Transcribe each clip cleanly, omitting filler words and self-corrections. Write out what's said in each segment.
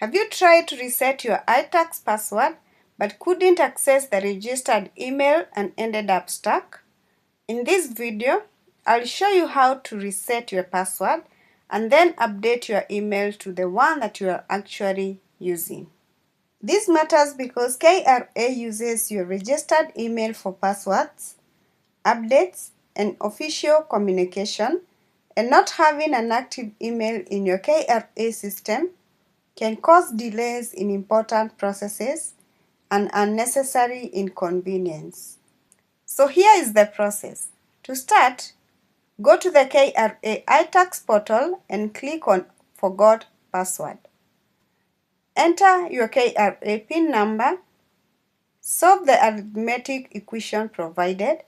Have you tried to reset your iTax password but couldn't access the registered email and ended up stuck? In this video, I'll show you how to reset your password and then update your email to the one that you are actually using. This matters because KRA uses your registered email for passwords, updates, and official communication, and not having an active email in your KRA system can cause delays in important processes and unnecessary inconvenience. So here is the process. To start, go to the KRA iTax portal and click on Forgot Password. Enter your KRA PIN number, solve the arithmetic equation provided,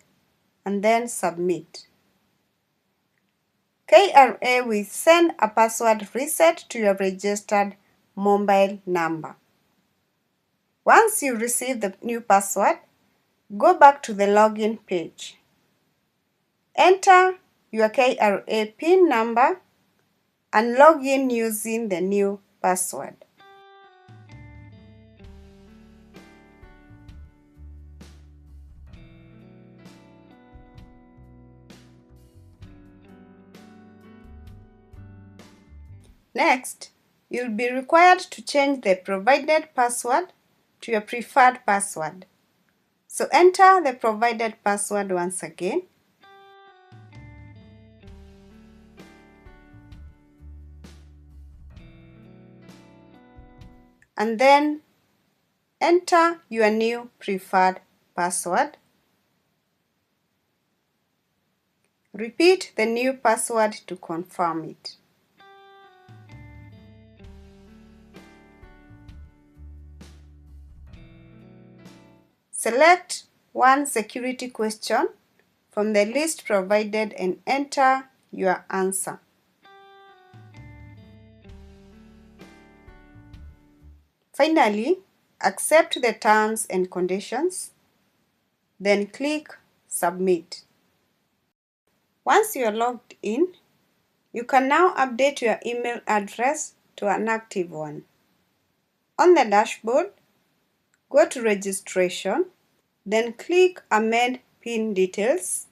and then submit. KRA will send a password reset to your registered mobile number. Once you receive the new password, go back to the login page. Enter your KRA PIN number and log in using the new password. Next, you'll be required to change the provided password to your preferred password. So enter the provided password once again. And then enter your new preferred password. Repeat the new password to confirm it. Select one security question from the list provided and enter your answer. Finally, accept the terms and conditions, then click Submit. Once you are logged in, you can now update your email address to an active one. On the dashboard, go to Registration, then click Amend PIN Details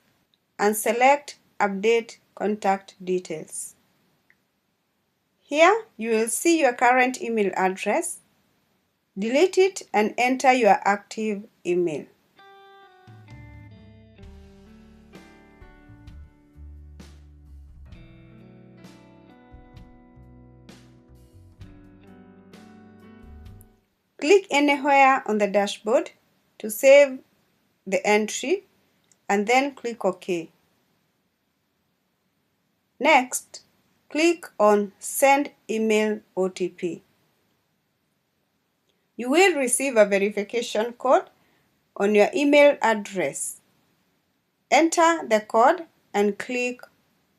and select Update Contact Details. Here, you will see your current email address. Delete it and enter your active email. Click anywhere on the dashboard to save the entry and then click OK. Next, click on Send Email OTP. You will receive a verification code on your email address. Enter the code and click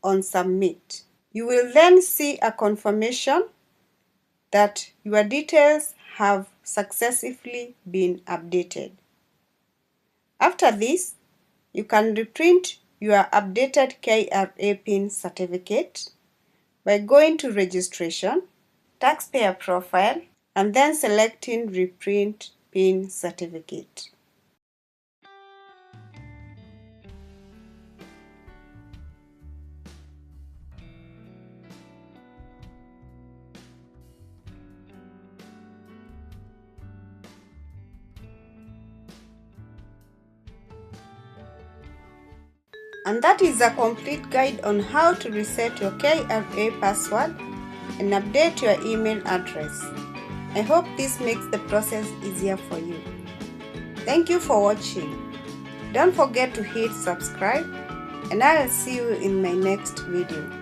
on Submit. You will then see a confirmation that your details have successfully been updated. After this, you can reprint your updated KRA PIN certificate by going to Registration, Taxpayer Profile, and then selecting Reprint PIN Certificate. And that is a complete guide on how to reset your KRA password and update your email address. I hope this makes the process easier for you. Thank you for watching. Don't forget to hit subscribe, and I'll see you in my next video.